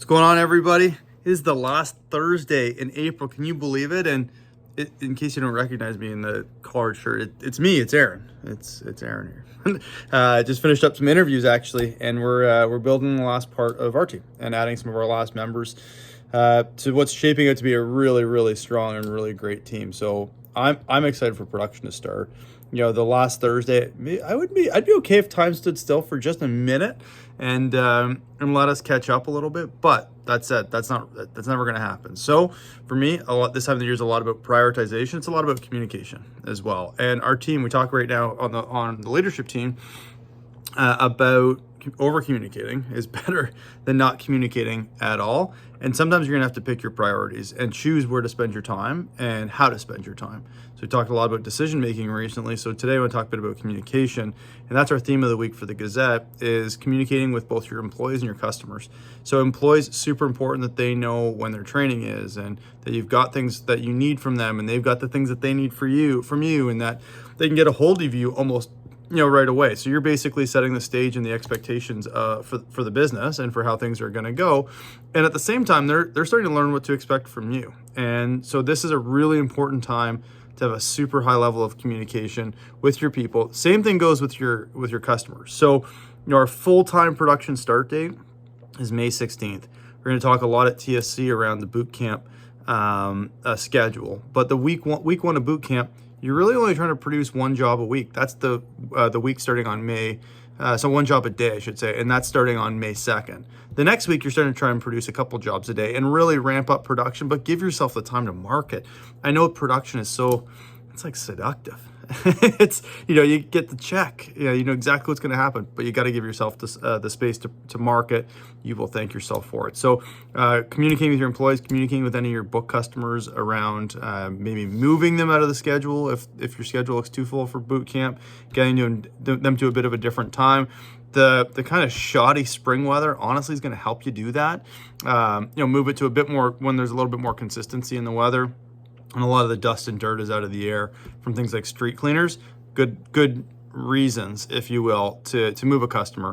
What's going on, everybody? It is the last Thursday in April. Can you believe it? And in case you don't recognize me in the collared shirt, it's me. It's Aaron. It's Aaron here. Just finished up some interviews actually, and we're building the last part of our team and adding some of our last members to what's shaping out to be a really strong and really great team. So I'm excited for production to start. You know, the last Thursday, I'd be okay if time stood still for just a minute and let us catch up a little bit. But that said, that's never going to happen. So for me, this time of the year is a lot about prioritization. It's a lot about communication as well. And our team, we talk right now on the leadership team about over communicating is better than not communicating at all. And sometimes you're gonna have to pick your priorities and choose where to spend your time and how to spend your time. So we talked a lot about decision making recently. So today I want to talk a bit about communication, and that's our theme of the week for the Gazette, is communicating with both your employees and your customers. So employees, super important that they know when their training is, and that you've got things that you need from them, and they've got the things that they need from you, and that they can get a hold of you almost right away. So you're basically setting the stage and the expectations for the business and for how things are going to go. And at the same time, they're starting to learn what to expect from you. And so this is a really important time to have a super high level of communication with your people. Same thing goes with your customers. So, our full-time production start date is May 16th. We're going to talk a lot at TSC around the boot camp schedule. But the week one of boot camp, you're really only trying to produce one job a week. That's the week starting on May, so one job a day, I should say, and that's starting on May 2nd. The next week, you're starting to try and produce a couple jobs a day and really ramp up production, but give yourself the time to market. I know production is it's like seductive. It's, you get the check, you know exactly what's going to happen, but you got to give yourself the space to market. You will thank yourself for it. So communicating with your employees, communicating with any of your book customers around maybe moving them out of the schedule if your schedule looks too full for boot camp, getting them to a bit of a different time. The kind of shoddy spring weather honestly is going to help you do that. Move it to a bit more when there's a little bit more consistency in the weather. And a lot of the dust and dirt is out of the air from things like street cleaners. Good reasons, if you will, to move a customer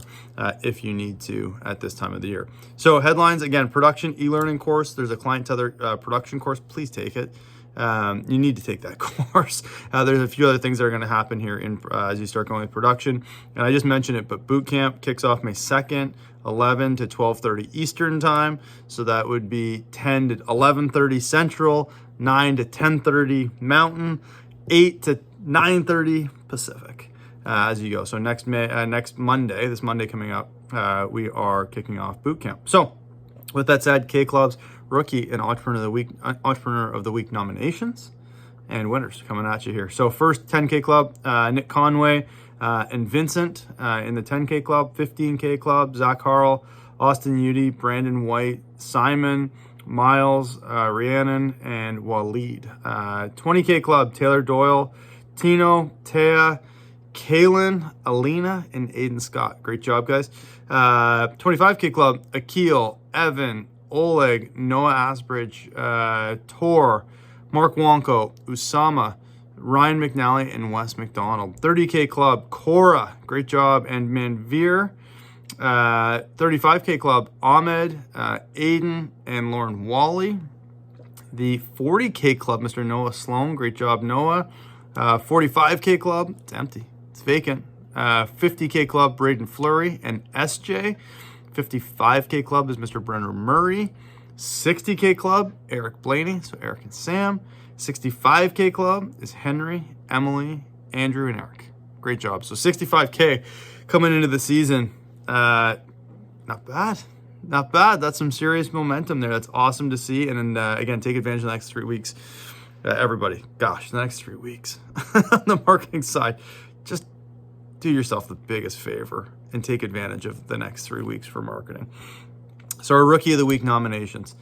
if you need to at this time of the year. So headlines, again, production e-learning course. There's a client tether production course. Please take it. You need to take that course. There's a few other things that are going to happen here as you start going with production. And I just mentioned it, but boot camp kicks off May 2nd, 11 to 12:30 Eastern time. So that would be 10 to 11:30 Central, 9 to 10:30 Mountain, 8 to 9:30 Pacific as you go. So next Monday, this Monday coming up, we are kicking off boot camp. So with that said, K-Club's Rookie and Entrepreneur of the Week nominations and winners coming at you here. So first 10K Club, Nick Conway and Vincent in the 10K Club, 15K Club, Zach Harrell, Austin Udy, Brandon White, Simon, Miles, Rhiannon, and Waleed. 20K Club, Taylor Doyle, Tino, Taya, Kaylin, Alina, and Aiden Scott. Great job, guys. 25K Club, Akil, Evan, Oleg, Noah Asbridge, Tor, Mark Wonko, Usama, Ryan McNally, and Wes McDonald. 30K Club, Cora, great job, and Manveer. 35K Club, Ahmed, Aiden, and Lauren Wally. The 40K Club, Mr. Noah Sloan, great job, Noah. 45K Club, it's empty, it's vacant. 50K Club, Braden Fleury and SJ. 55K Club is Mr. Brenner Murray. 60K Club, Eric Blaney, so Eric and Sam. 65K Club is Henry, Emily, Andrew, and Eric. Great job. So 65K coming into the season. Not bad. That's some serious momentum there. That's awesome to see. And then, again, take advantage of the next 3 weeks. Everybody, gosh, the next 3 weeks on the marketing side, just do yourself the biggest favor and take advantage of the next 3 weeks for marketing. So our Rookie of the Week nominations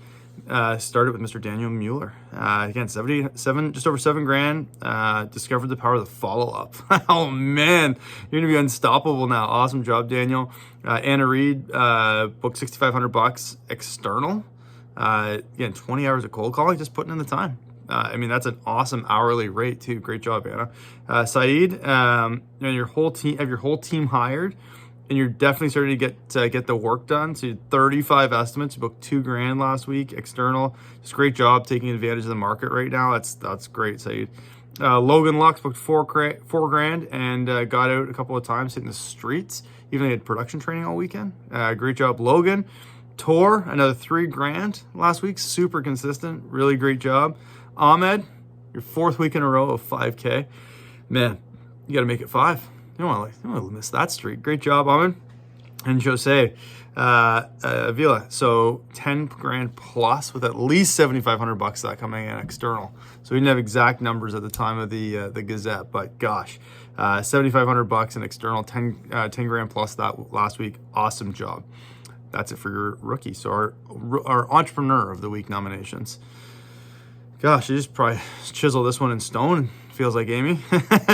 started with Mr. Daniel Mueller. Again, just over $7,000. Discovered the power of the follow-up. Oh man, you're gonna be unstoppable now. Awesome job, Daniel. Anna Reed booked $6,500 external. Again, 20 hours of cold calling, just putting in the time. That's an awesome hourly rate too. Great job, Anna. Saeed, your whole team hired. and you're definitely starting to get the work done. So you had 35 estimates. You booked $2,000 last week, external. Just great job taking advantage of the market right now. That's great. So you, Logan Lux booked $4,000 and got out a couple of times hitting the streets. Even had production training all weekend. Great job, Logan. Tor, another $3,000 last week. Super consistent. Really great job. Ahmed, your 4th week in a row of 5K. Man, you got to make it 5. You don't want to miss that streak. Great job, Ahmed. And Jose Avila. So $10,000 plus with at least $7,500 that coming in external. So we didn't have exact numbers at the time of the Gazette, but gosh, $7,500 in external, 10,000 plus that last week. Awesome job. That's it for your rookie. So our entrepreneur of the week nominations. Gosh, you just probably chisel this one in stone. Feels like Amy.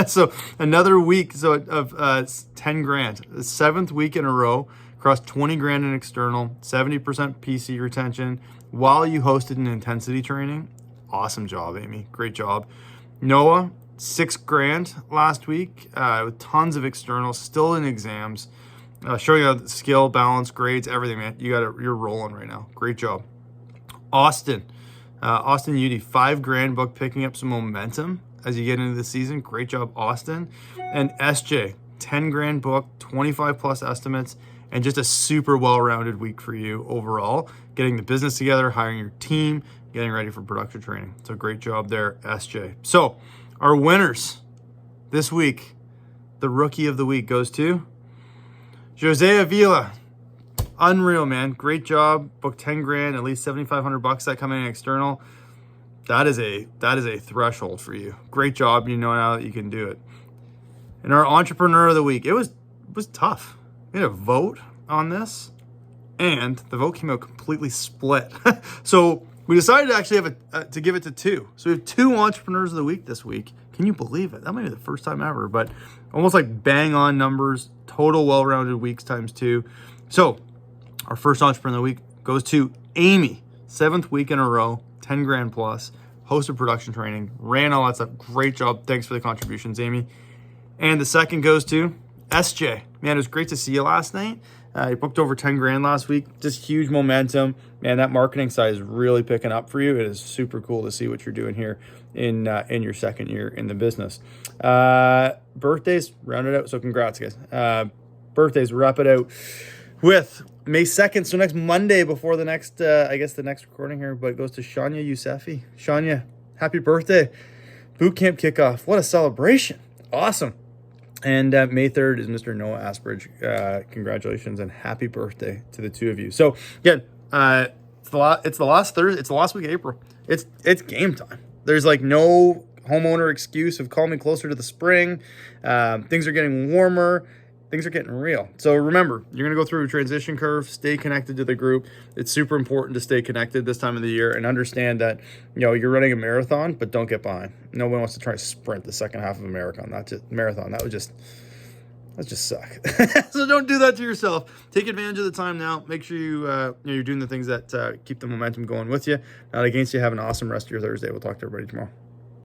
So another week of $10,000, the 7th week in a row, across $20,000 in external, 70% PC retention while you hosted an intensity training. Awesome job, Amy. Great job. Noah, $6,000 last week with tons of externals, still in exams. Showing you skill, balance, grades, everything, man. You're rolling right now. Great job. Austin Udy, $5,000 book, picking up some momentum as you get into the season. Great job, Austin. And SJ, $10,000 book, 25 plus estimates, and just a super well-rounded week for you overall. Getting the business together, hiring your team, getting ready for production training. So great job there, SJ. So our winners this week, the rookie of the week goes to Jose Avila. Unreal, man. Great job. Booked $10,000, at least $7,500 that coming in external. That is a threshold for you. Great job. You know now that you can do it. And our entrepreneur of the week, it was tough. We had a vote on this, and the vote came out completely split. So we decided to actually have to give it to 2. So we have 2 entrepreneurs of the week this week. Can you believe it? That might be the first time ever, but almost like bang on numbers, total well-rounded weeks times 2. So our first entrepreneur of the week goes to Amy, 7th week in a row, $10,000 plus, hosted production training, ran all that stuff. Great job. Thanks for the contributions, Amy. And the second goes to SJ. Man, it was great to see you last night. You booked over $10,000 last week. Just huge momentum. Man, that marketing side is really picking up for you. It is super cool to see what you're doing here in your second year in the business. Birthdays, round it out. So congrats, guys. Birthdays, wrap it out with May 2nd. So next Monday before the next, the next recording here, but it goes to Shania Yousefi. Shania, happy birthday. Boot camp kickoff. What a celebration. Awesome. And May 3rd is Mr. Noah Asbridge. Congratulations and happy birthday to the 2 of you. So again, it's the last Thursday. It's the last week of April. It's game time. There's like no homeowner excuse of call me closer to the spring. Things are getting warmer. Things are getting real. So remember, you're going to go through a transition curve. Stay connected to the group. It's super important to stay connected this time of the year and understand that, you're running a marathon, but don't get behind. No one wants to try to sprint the second half of a marathon. That would just suck. So don't do that to yourself. Take advantage of the time now. Make sure you're doing the things that keep the momentum going with you. Not against you. Have an awesome rest of your Thursday. We'll talk to everybody tomorrow.